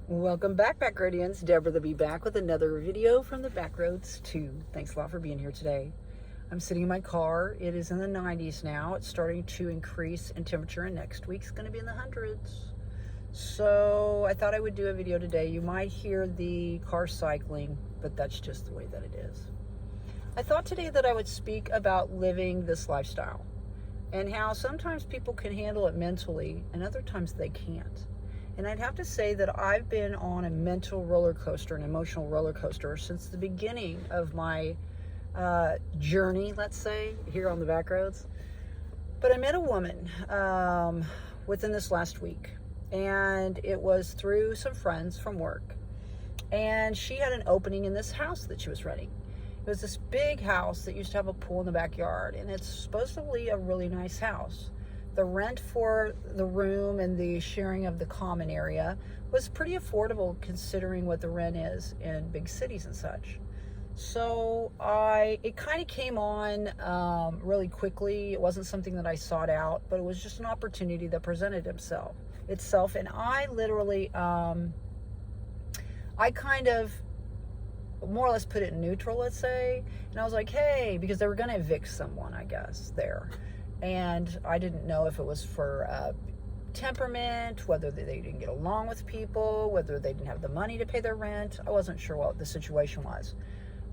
Welcome back, Backroadians. Deborah the Bee back with another video from the Backroads 2. Thanks a lot for being here today. I'm sitting in my car. It is in the 90s now. It's starting to increase in temperature, and next week's going to be in the hundreds. So I thought I would do a video today. You might hear the car cycling, but that's just the way that it is. I thought today that I would speak about living this lifestyle and how sometimes people can handle it mentally and other times they can't. And I'd have to say that I've been on a mental roller coaster, an emotional roller coaster, since the beginning of my journey, let's say, here on the Backroads. But I met a woman within this last week, and it was through some friends from work. And she had an opening in this house that she was renting. It was this big house that used to have a pool in the backyard, and it's supposedly a really nice house. The rent for the room and the sharing of the common area was pretty affordable considering what the rent is in big cities and such. So it kind of came on really quickly. It wasn't something that I sought out, but it was just an opportunity that presented itself. And I literally, I kind of more or less put it in neutral, let's say. And I was like, hey, because they were going to evict someone, I guess, there. And I didn't know if it was for temperament, whether they didn't get along with people, whether they didn't have the money to pay their rent. I wasn't sure what the situation was.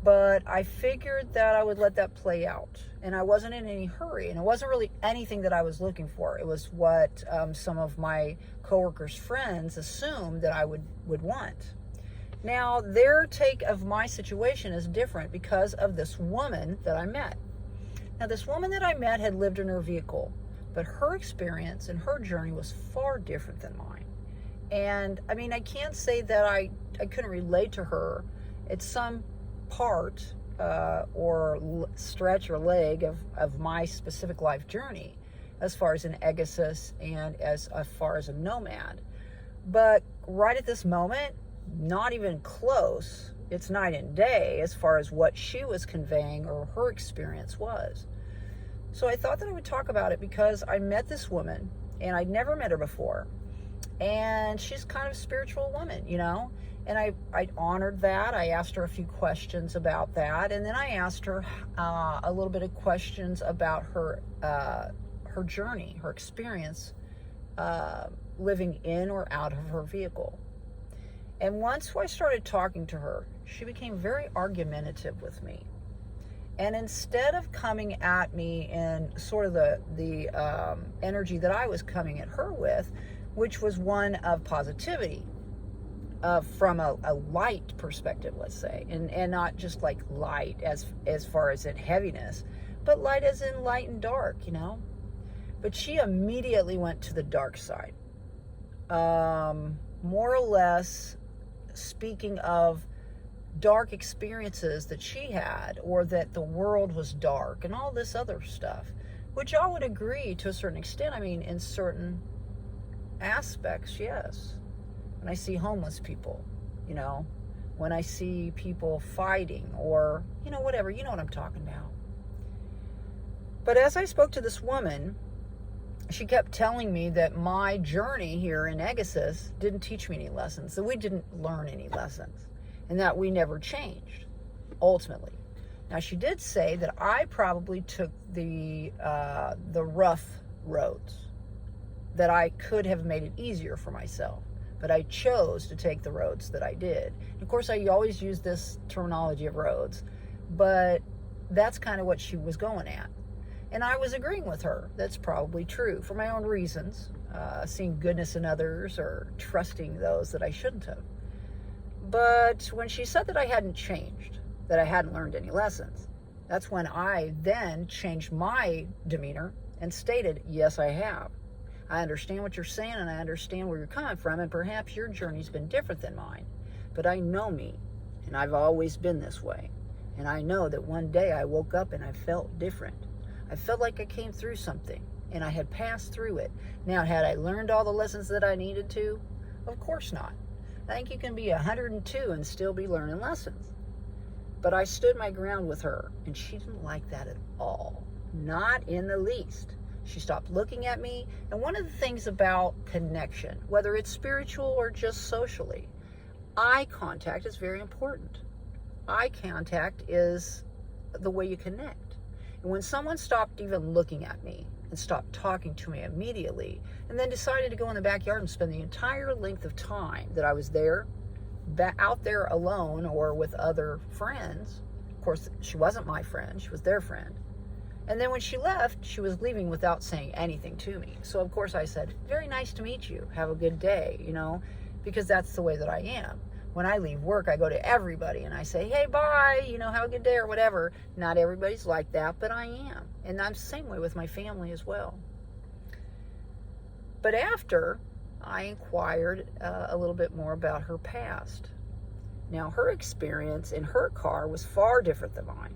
But I figured that I would let that play out. And I wasn't in any hurry. And it wasn't really anything that I was looking for. It was what some of my coworkers' friends assumed that I would want. Now, their take of my situation is different because of this woman that I met. Now, this woman that I met had lived in her vehicle, but her experience and her journey was far different than mine. And I mean, I can't say that I couldn't relate to her at some part or stretch or leg of my specific life journey as far as an Agassiz and as far as a nomad. But right at this moment, not even close. It's night and day as far as what she was conveying or her experience was. So I thought that I would talk about it because I met this woman and I'd never met her before. And she's kind of a spiritual woman, you know, and I honored that. I asked her a few questions about that. And then I asked her a little bit of questions about her journey, her experience living in or out of her vehicle. And once I started talking to her, she became very argumentative with me. And instead of coming at me in sort of the energy that I was coming at her with, which was one of positivity, from a light perspective, let's say, and not just like light as far as in heaviness, but light as in light and dark, you know. But she immediately went to the dark side, more or less speaking of dark experiences that she had, or that the world was dark and all this other stuff, which I would agree to a certain extent. I mean, in certain aspects, yes. When I see homeless people, you know, when I see people fighting or, you know, whatever, you know what I'm talking about. But as I spoke to this woman, she kept telling me that my journey here in Agassiz didn't teach me any lessons, that we didn't learn any lessons, and that we never changed, ultimately. Now, she did say that I probably took the rough roads, that I could have made it easier for myself, but I chose to take the roads that I did. And of course, I always use this terminology of roads, but that's kind of what she was going at. And I was agreeing with her. That's probably true for my own reasons, seeing goodness in others or trusting those that I shouldn't have. But when she said that I hadn't changed, that I hadn't learned any lessons, that's when I then changed my demeanor and stated, yes, I have. I understand what you're saying and I understand where you're coming from, and perhaps your journey's been different than mine. But I know me, and I've always been this way. And I know that one day I woke up and I felt different. I felt like I came through something, and I had passed through it. Now, had I learned all the lessons that I needed to? Of course not. I think you can be 102 and still be learning lessons. But I stood my ground with her, and she didn't like that at all. Not in the least. She stopped looking at me. And one of the things about connection, whether it's spiritual or just socially, eye contact is very important. Eye contact is the way you connect. And when someone stopped even looking at me and stopped talking to me immediately, and then decided to go in the backyard and spend the entire length of time that I was there, out there alone or with other friends. Of course, she wasn't my friend, she was their friend. And then when she left, she was leaving without saying anything to me. So of course I said, very nice to meet you, have a good day, because that's the way that I am. When I leave work, I go to everybody and I say, hey, bye, have a good day or whatever. Not everybody's like that, but I am. And I'm the same way with my family as well. But after I inquired a little bit more about her past. Now, her experience in her car was far different than mine.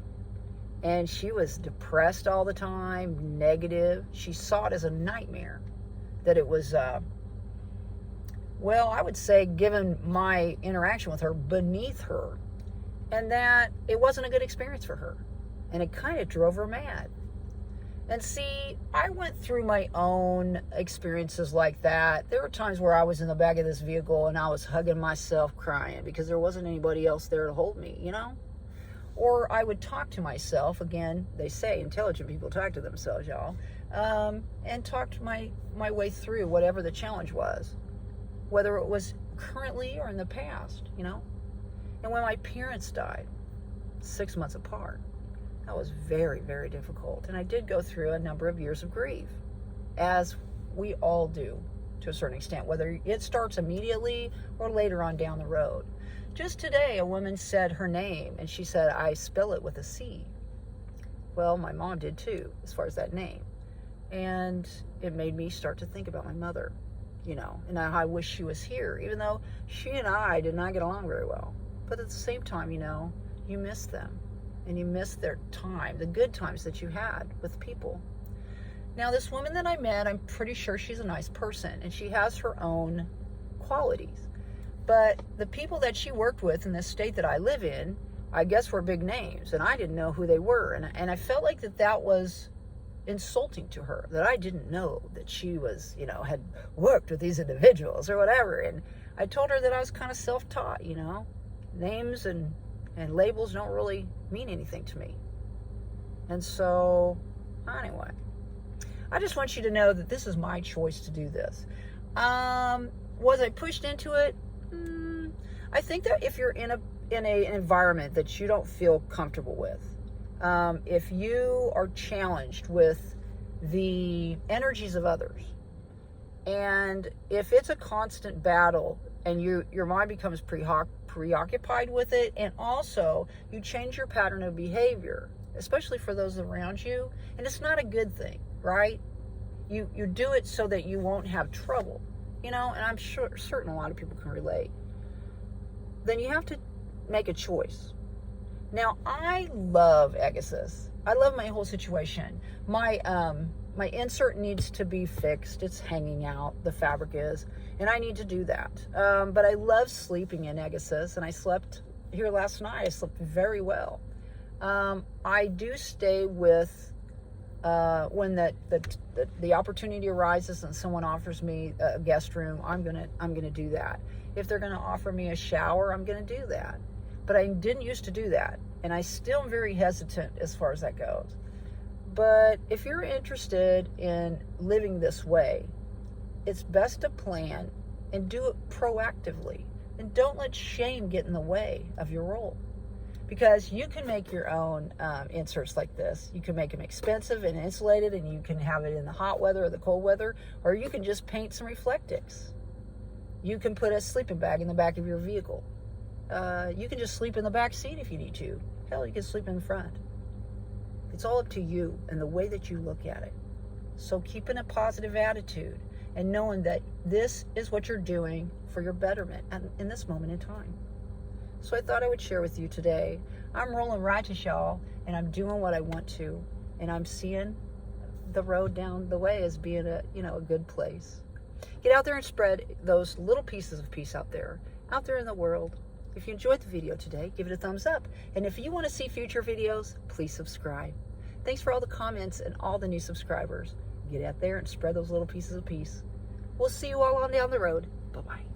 And she was depressed all the time, negative. She saw it as a nightmare, that it was, I would say, given my interaction with her, beneath her, and that it wasn't a good experience for her. And it kind of drove her mad. And see, I went through my own experiences like that. There were times where I was in the back of this vehicle and I was hugging myself crying because there wasn't anybody else there to hold me, Or I would talk to myself. Again, they say intelligent people talk to themselves, y'all. And talked my way through whatever the challenge was. Whether it was currently or in the past, And when my parents died, 6 months apart, that was very, very difficult. And I did go through a number of years of grief, as we all do to a certain extent, whether it starts immediately or later on down the road. Just today, a woman said her name, and she said, I spell it with a C. Well, my mom did too, as far as that name. And it made me start to think about my mother, and how I wish she was here, even though she and I did not get along very well. But at the same time, you miss them. And you miss their time, the good times that you had with people. Now, this woman that I met, I'm pretty sure she's a nice person, and she has her own qualities. But the people that she worked with in this state that I live in, I guess were big names, and I didn't know who they were. And I felt like that was insulting to her, that I didn't know that she was, had worked with these individuals or whatever. And I told her that I was kind of self-taught, names and labels don't really mean anything to me. And so, anyway, I just want you to know that this is my choice to do this. Was I pushed into it? I think that if you're in an environment that you don't feel comfortable with, if you are challenged with the energies of others, and if it's a constant battle and your mind becomes preoccupied with it, and also you change your pattern of behavior, especially for those around you, and it's not a good thing, right? You do it so that you won't have trouble, and I'm certain a lot of people can relate. Then you have to make a choice. Now, I love Egasis. I love my whole situation. My insert needs to be fixed. It's hanging out, the fabric is, and I need to do that. But I love sleeping in Egasis, and I slept here last night. I slept very well. I do stay with, when the opportunity arises and someone offers me a guest room, I'm gonna do that. If they're gonna offer me a shower, I'm gonna do that. But I didn't used to do that, and I still am very hesitant as far as that goes. But if you're interested in living this way, it's best to plan and do it proactively. And don't let shame get in the way of your role. Because you can make your own inserts like this. You can make them expensive and insulated, and you can have it in the hot weather or the cold weather, or you can just paint some Reflectix. You can put a sleeping bag in the back of your vehicle. You can just sleep in the back seat if you need to. Hell, you can sleep in the front. It's all up to you and the way that you look at it. So keeping a positive attitude and knowing that this is what you're doing for your betterment in this moment in time. So I thought I would share with you today. I'm rolling righteous, y'all, and I'm doing what I want to, and I'm seeing the road down the way as being a good place. Get out there and spread those little pieces of peace out there in the world. If you enjoyed the video today, give it a thumbs up. And if you want to see future videos, please subscribe. Thanks for all the comments and all the new subscribers. Get out there and spread those little pieces of peace. We'll see you all on down the road. Bye-bye.